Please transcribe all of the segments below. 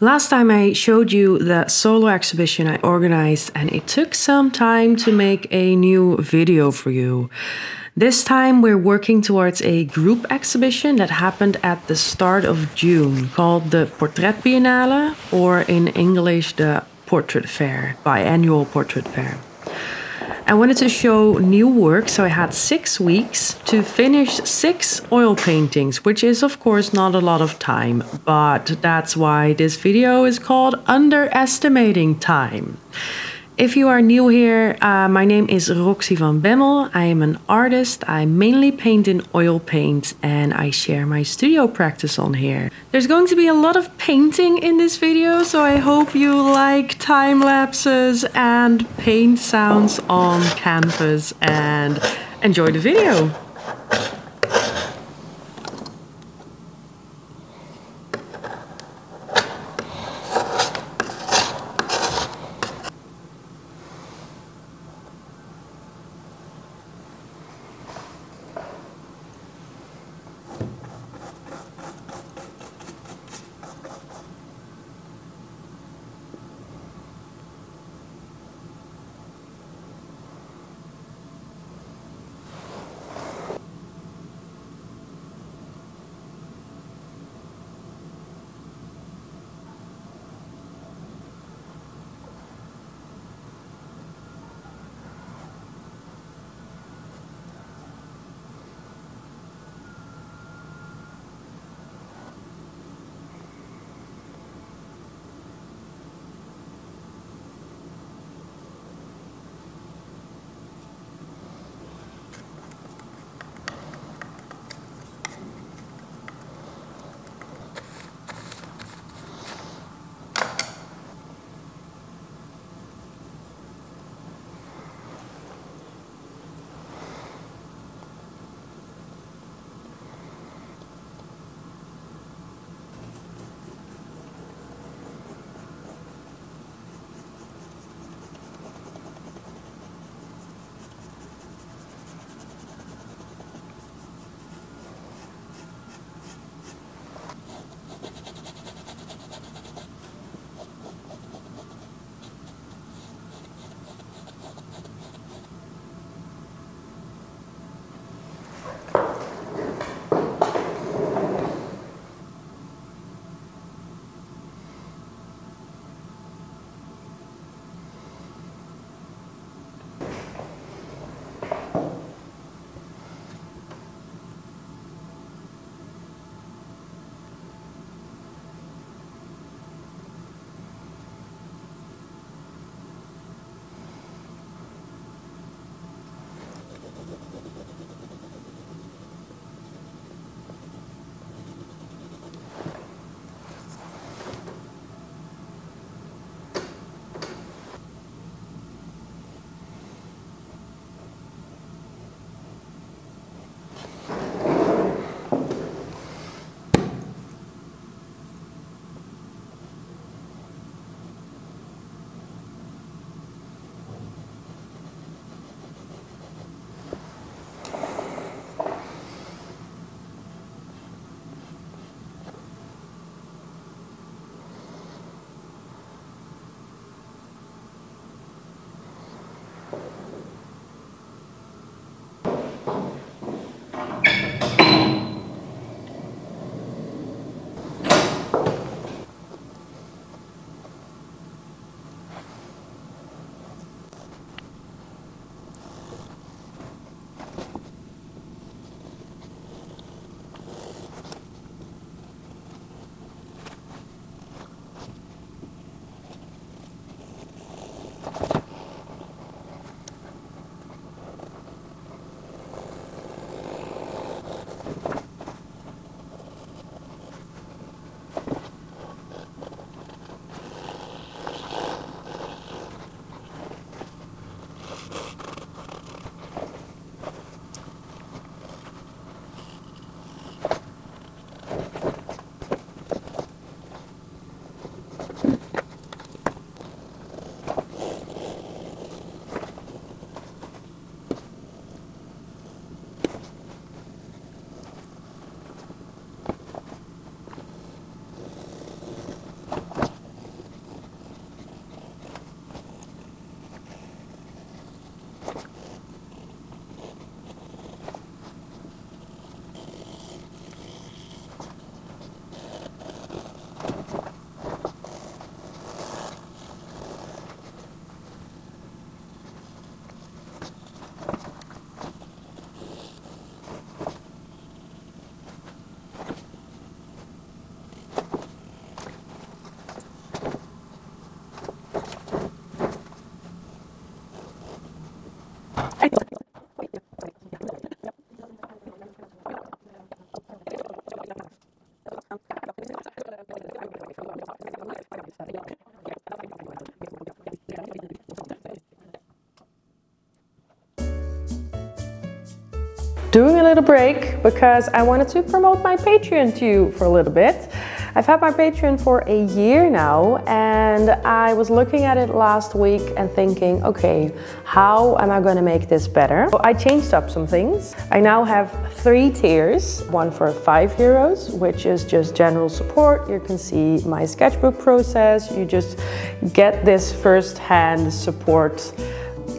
Last time I showed you the solo exhibition I organized, and it took some time to make a new video for you. This time we're working towards a group exhibition that happened at the start of June called the Portrait Biennale, or in English the Portrait Fair, biannual Portrait Fair. I wanted to show new work, so I had 6 weeks to finish 6 oil paintings, which is of course not a lot of time, but that's why this video is called Underestimating Time. If you are new here, my name is Roxy van Bemmel. I am an artist. I mainly paint in oil paint and I share my studio practice on here. There's going to be a lot of painting in this video, so I hope you like time lapses and paint sounds on canvas and enjoy the video. doing a little break because I wanted to promote my Patreon to you for a little bit. I've had my Patreon for a year now, and I was looking at it last week and thinking, okay, how am I going to make this better? So I changed up some things. I now have 3 tiers, one for €5, which is just general support. You can see my sketchbook process. You just get this first-hand support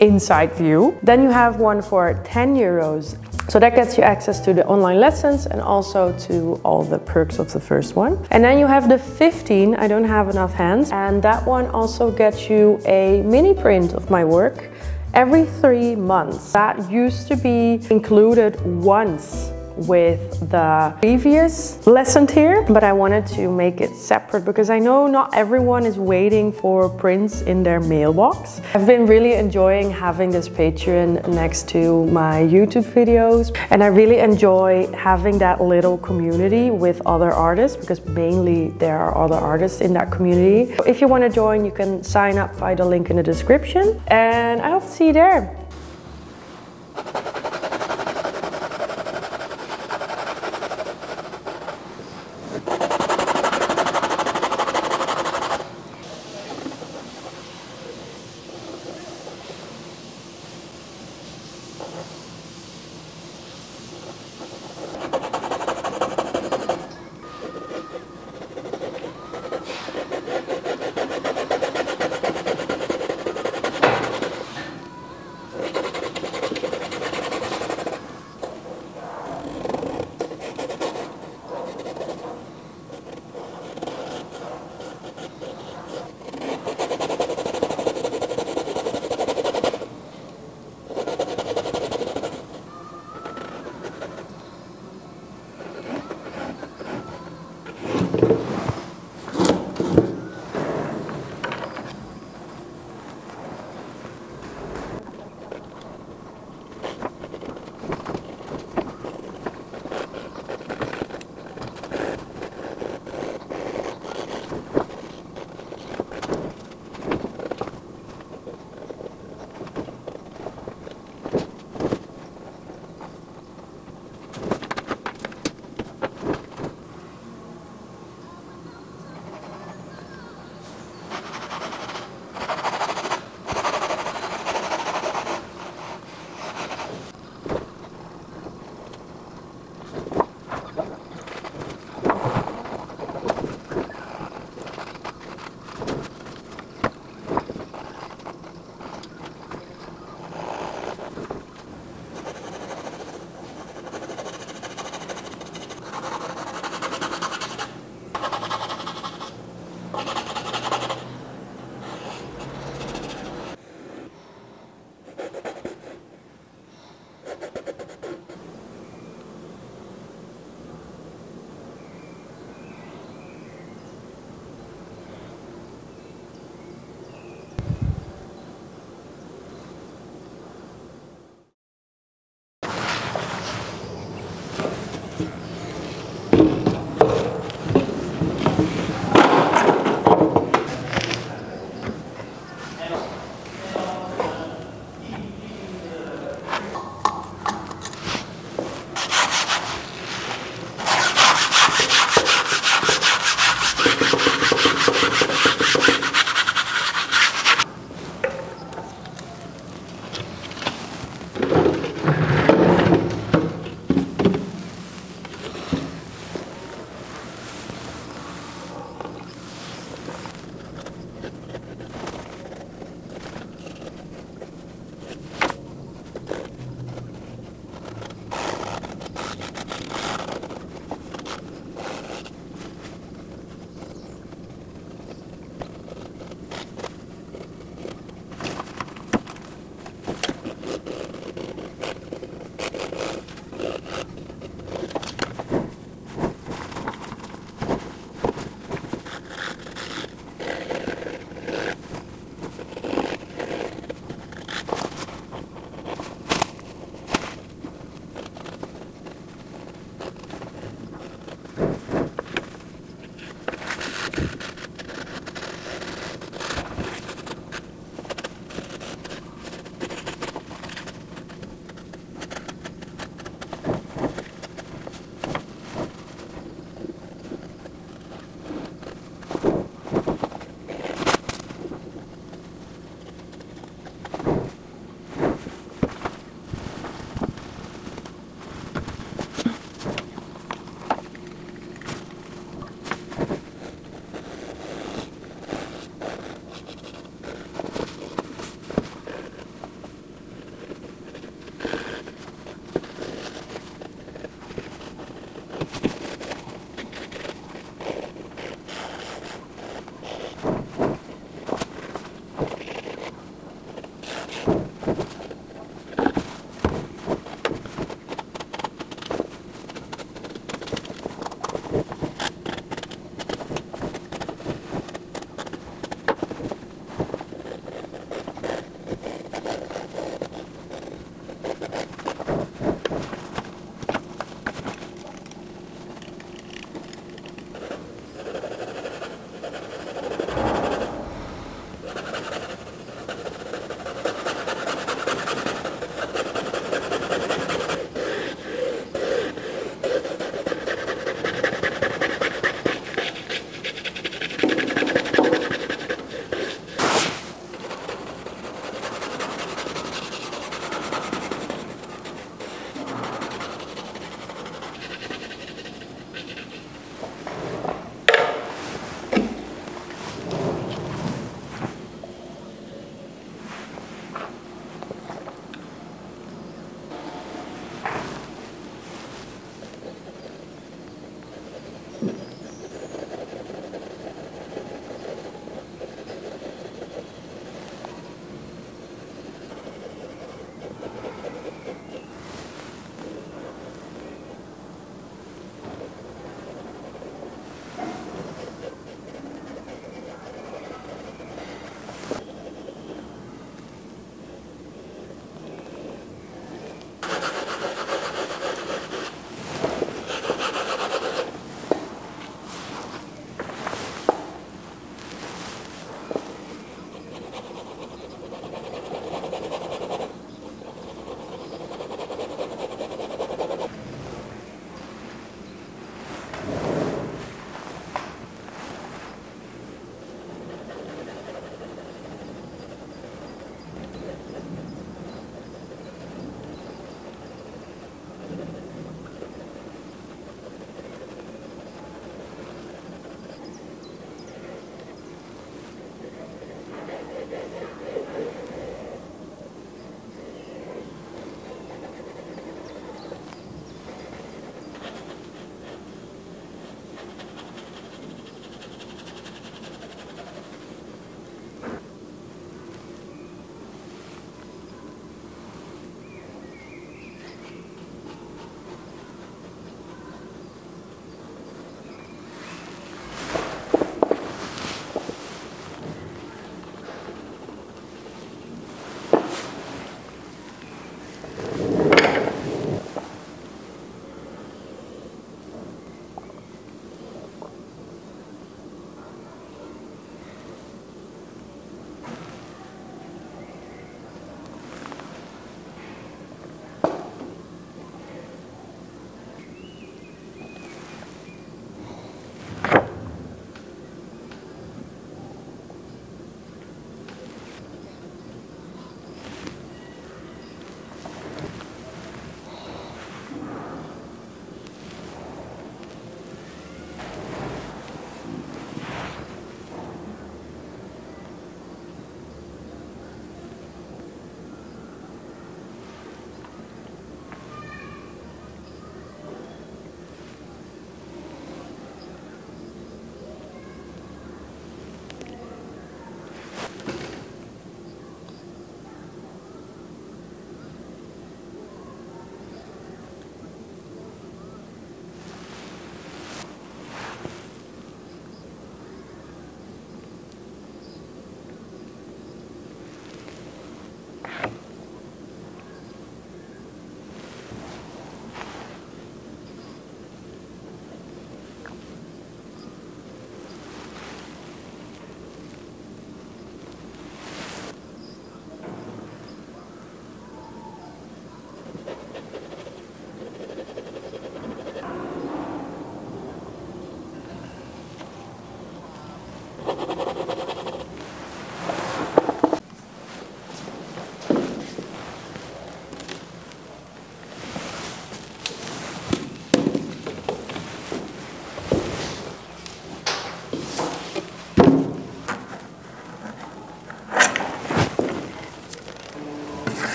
inside view. Then you have one for €10. So that gets you access to the online lessons and also to all the perks of the first one. And then you have the 15, I don't have enough hands, and that one also gets you a mini print of my work every 3 months. That used to be included once with the previous lesson tier, but I wanted to make it separate because I know not everyone is waiting for prints in their mailbox. I've been really enjoying having this Patreon next to my YouTube videos, and I really enjoy having that little community with other artists because mainly there are other artists in that community. So if you want to join, you can sign up via the link in the description, and I hope to see you there.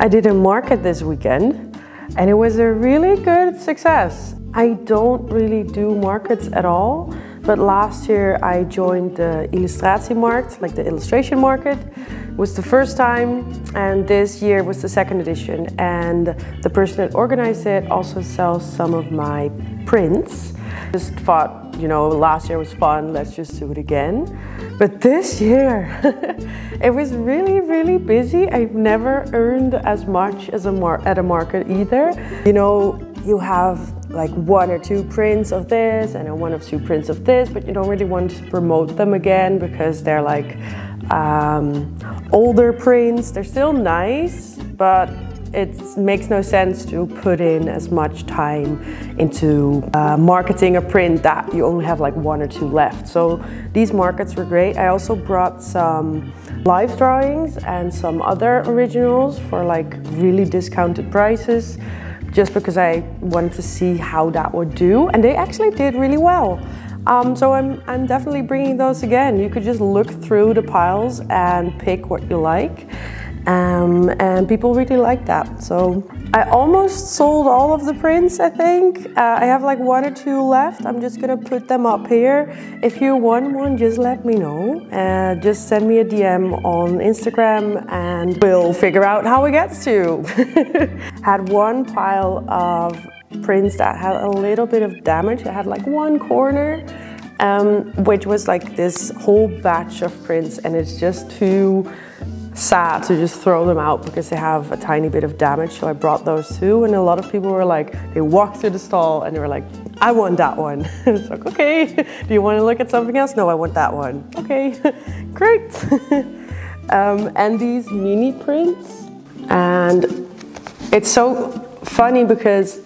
I did a market this weekend and it was a really good success. I don't really do markets at all, but last year I joined the illustratiemarkt, like the illustration market. It was the first time, and this year was the second edition, and the person that organized it also sells some of my prints. Just thought, you know, last year was fun, let's just do it again. But this year, it was really, really busy. I've never earned as much as at a market either. You know, you have like one or two prints of this and then one or two prints of this, but you don't really want to promote them again because they're like older prints. They're still nice, but it makes no sense to put in as much time into marketing a print that you only have like one or two left. So these markets were great. I also brought some live drawings and some other originals for like really discounted prices. just because I wanted to see how that would do, and they actually did really well. So I'm definitely bringing those again. You could just look through the piles and pick what you like. And people really like that. So I almost sold all of the prints, I think. I have like 1 or 2 left. I'm just gonna put them up here. If you want one, just let me know. Just send me a DM on Instagram and we'll figure out how it gets to. Had one pile of prints that had a little bit of damage. I had like 1 corner, which was like this whole batch of prints, and it's just too sad to just throw them out because they have a tiny bit of damage. So I brought those too, and a lot of people were like, they walked through the stall and they were like, I want that one. It's like, okay, do you want to look at something else? No, I want that one. Okay, great. And these mini prints, and it's so funny because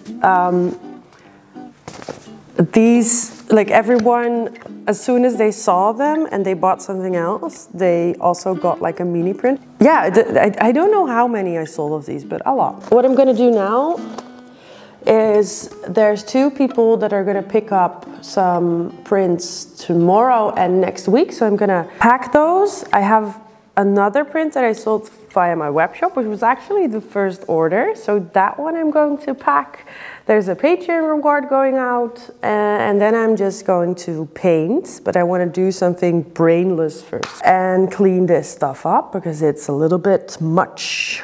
these, like everyone, as soon as they saw them and they bought something else, they also got like a mini print. Yeah, I don't know how many I sold of these, but a lot. What I'm gonna do now is there's 2 people that are gonna pick up some prints tomorrow and next week. So I'm gonna pack those. I have another print that I sold via my web shop, which was actually the first order. So that one I'm going to pack. There's a Patreon reward going out, and then I'm just going to paint, but I want to do something brainless first and clean this stuff up because it's a little bit much.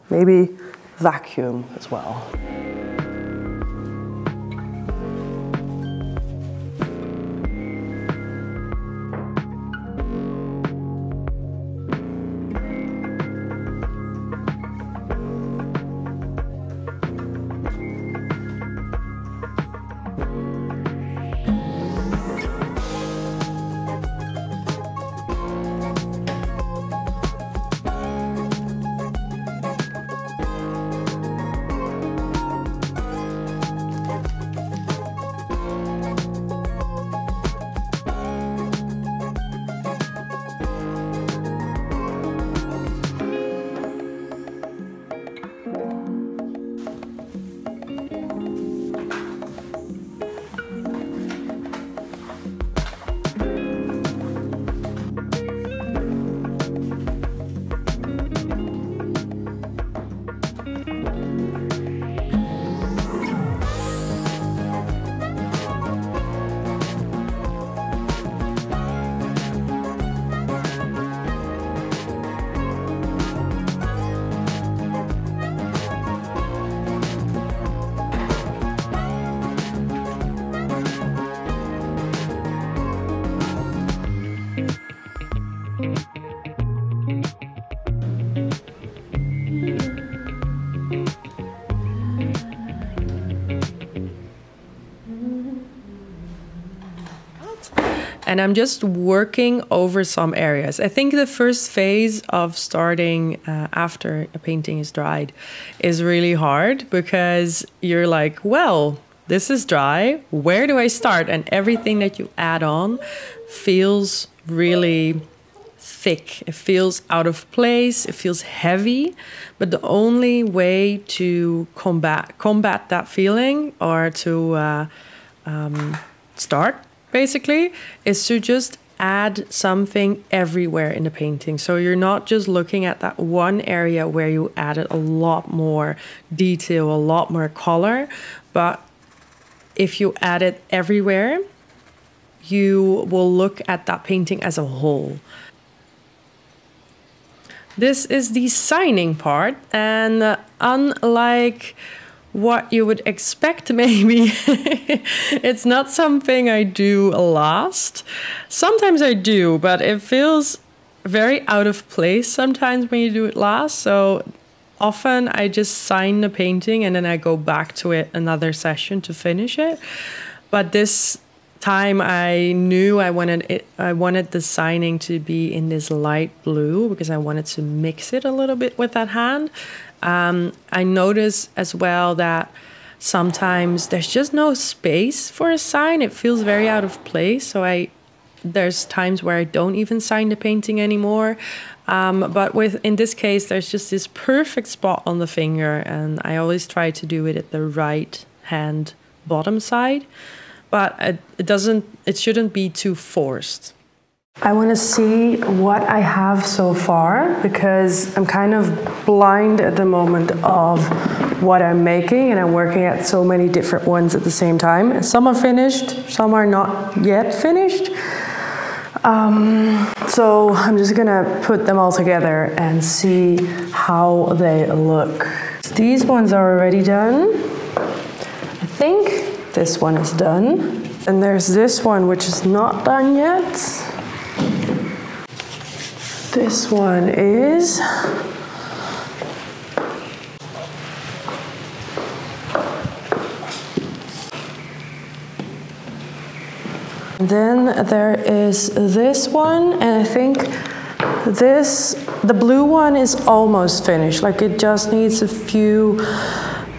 Maybe vacuum as well. And I'm just working over some areas. I think the first phase of starting after a painting is dried is really hard because you're like, well, this is dry. Where do I start? And everything that you add on feels really thick. It feels out of place. It feels heavy. But the only way to combat that feeling or to start basically is to just add something everywhere in the painting. So you're not just looking at that one area where you added a lot more detail, a lot more color, but if you add it everywhere, you will look at that painting as a whole. This is the signing part, and unlike what you would expect, maybe, it's not something I do last. Sometimes I do, but it feels very out of place sometimes when you do it last. So often I just sign the painting and then I go back to it another session to finish it. But this time I knew I wanted the signing to be in this light blue because I wanted to mix it a little bit with that hand. I notice as well that sometimes there's just no space for a sign. It feels very out of place. So there's times where I don't even sign the painting anymore. But in this case, there's just this perfect spot on the finger, and I always try to do it at the right hand bottom side, but it shouldn't be too forced. I want to see what I have so far, because I'm kind of blind at the moment of what I'm making, and I'm working at so many different ones at the same time. Some are finished, some are not yet finished. So I'm just gonna put them all together and see how they look. These ones are already done. I think this one is done. And there's this one which is not done yet. This one is. Then there is this one, and I think the blue one is almost finished. Like, it just needs a few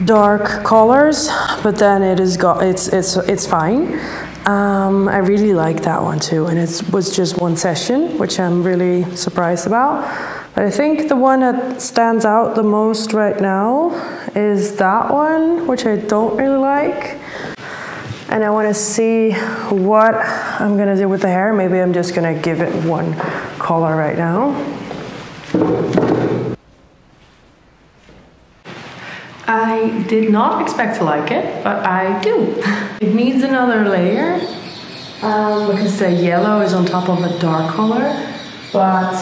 dark colors, but then it's fine. I really like that one too, and it was just one session, which I'm really surprised about. But I think the one that stands out the most right now is that one, which I don't really like. And I want to see what I'm going to do with the hair. Maybe I'm just going to give it one color right now. I did not expect to like it, but I do. It needs another layer because the yellow is on top of a dark color, but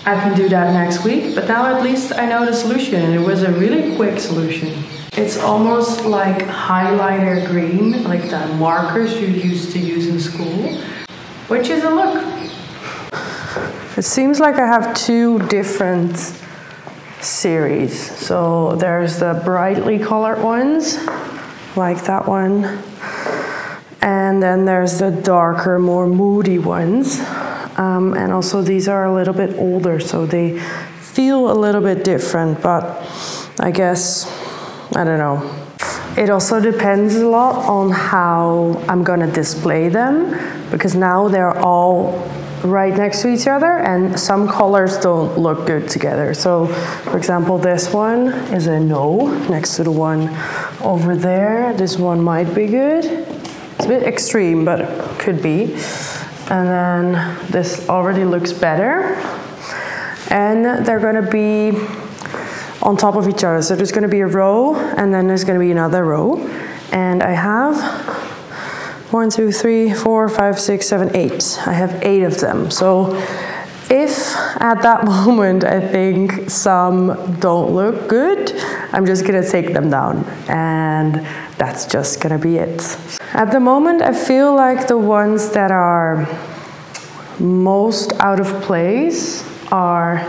I can do that next week. But now at least I know the solution, and it was a really quick solution. It's almost like highlighter green, like the markers you used to use in school, which is a look. It seems like I have two different series. So there's the brightly colored ones, like that one. And then there's the darker, more moody ones. And also these are a little bit older, so they feel a little bit different, but I guess, I don't know. It also depends a lot on how I'm gonna display them, because now they're all right next to each other and some colors don't look good together. So for example, this one is a no next to the one over there. This one might be good. It's a bit extreme, but could be. And then this already looks better. And they're gonna be on top of each other. So there's gonna be a row, and then there's gonna be another row. And I have 1, 2, 3, 4, 5, 6, 7, 8. I have 8 of them. So if at that moment I think some don't look good, I'm just gonna take them down, and that's just gonna be it. At the moment, I feel like the ones that are most out of place are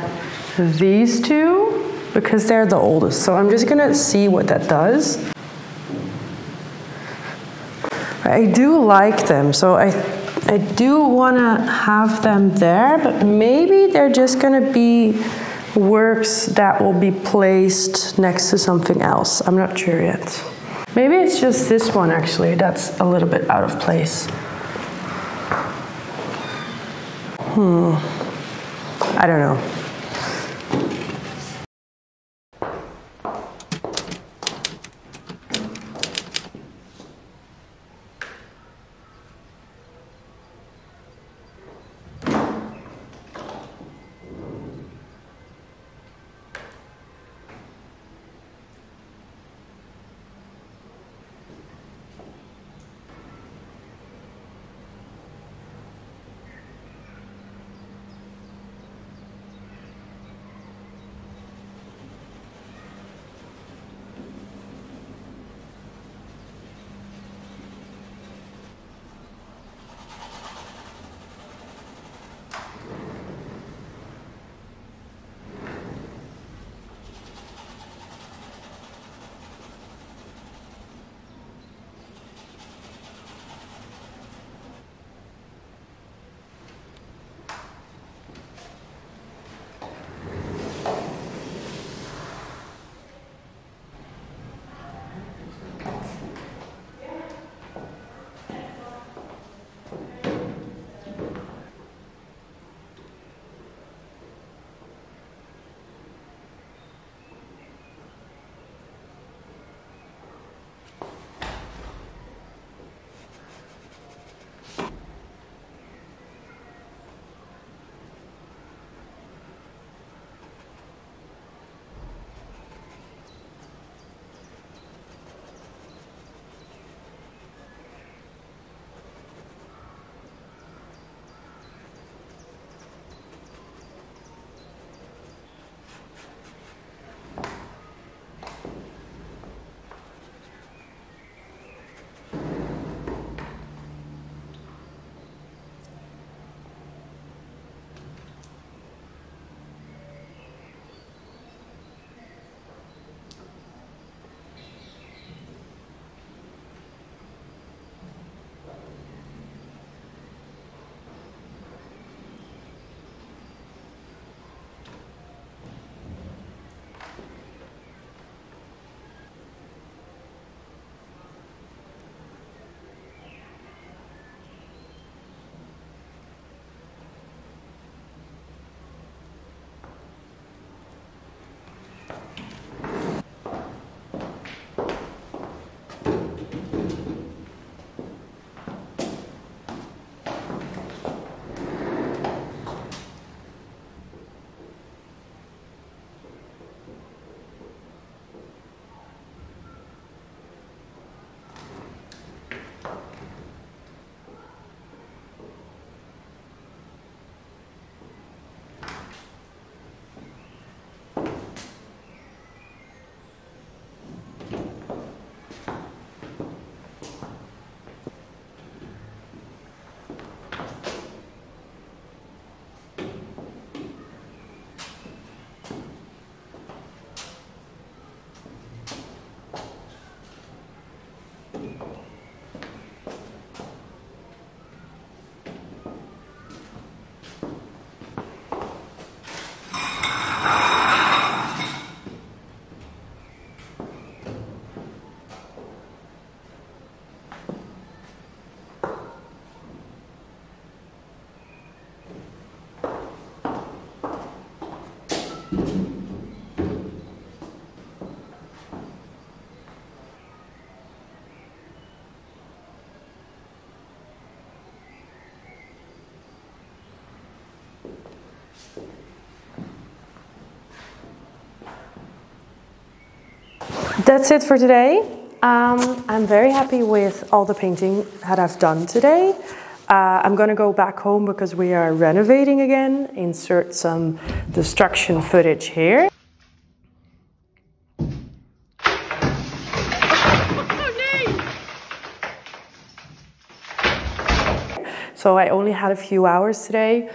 these two, because they're the oldest. So I'm just gonna see what that does. I do like them, so I do wanna have them there, but maybe they're just gonna be works that will be placed next to something else. I'm not sure yet. Maybe it's just this one actually that's a little bit out of place. I don't know. That's it for today. I'm very happy with all the painting that I've done today. I'm gonna go back home because we are renovating again. Insert some destruction footage here. So I only had a few hours today,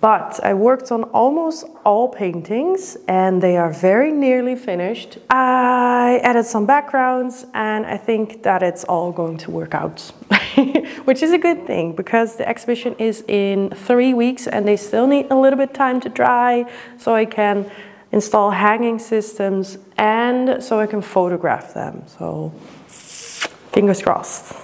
but I worked on almost all paintings and they are very nearly finished. I added some backgrounds and I think that it's all going to work out, which is a good thing because the exhibition is in 3 weeks and they still need a little bit time to dry so I can install hanging systems and so I can photograph them. So fingers crossed.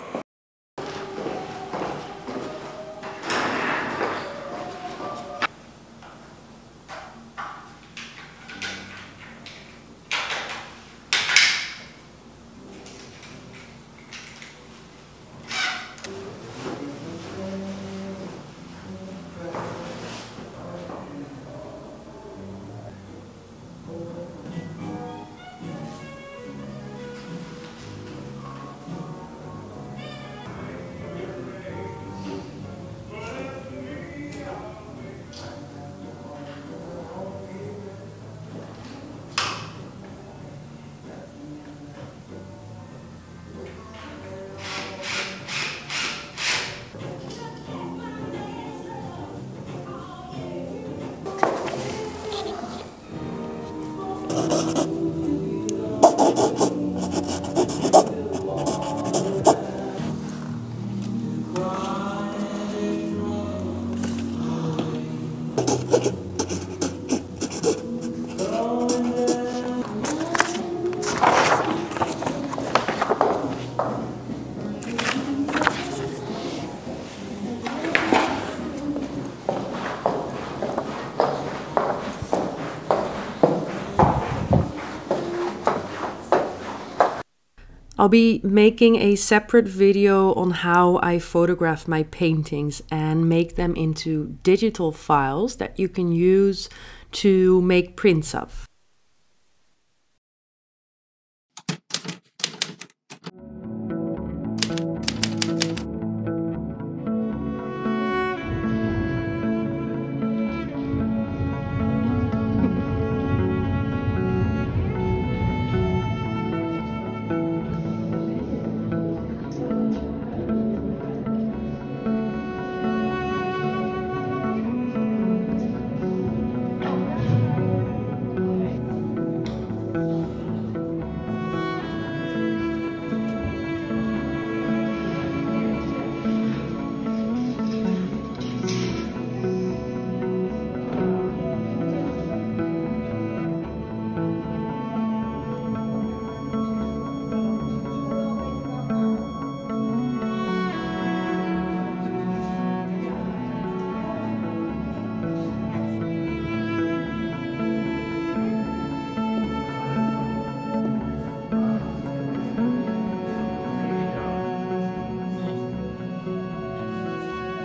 I'll be making a separate video on how I photograph my paintings and make them into digital files that you can use to make prints of.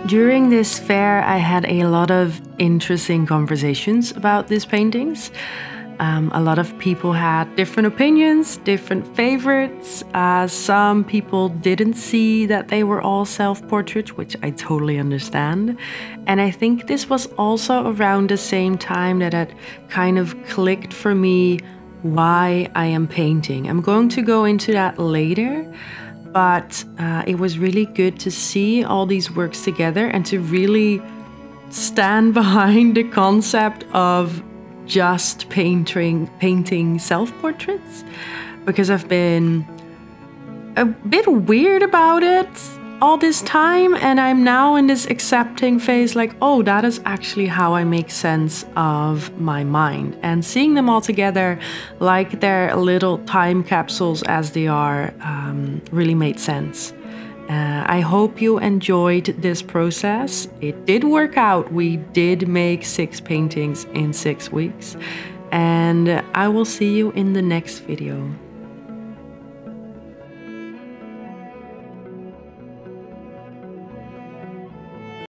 During this fair, I had a lot of interesting conversations about these paintings. A lot of people had different opinions, different favorites. Some people didn't see that they were all self-portraits, which I totally understand. And I think this was also around the same time that it kind of clicked for me why I am painting. I'm going to go into that later. But it was really good to see all these works together and to really stand behind the concept of just painting self-portraits, because I've been a bit weird about it all this time, and I'm now in this accepting phase, like, oh, that is actually how I make sense of my mind. And seeing them all together like they're little time capsules as they are really made sense. I hope you enjoyed this process. It did work out. We did make 6 paintings in 6 weeks, and I will see you in the next video.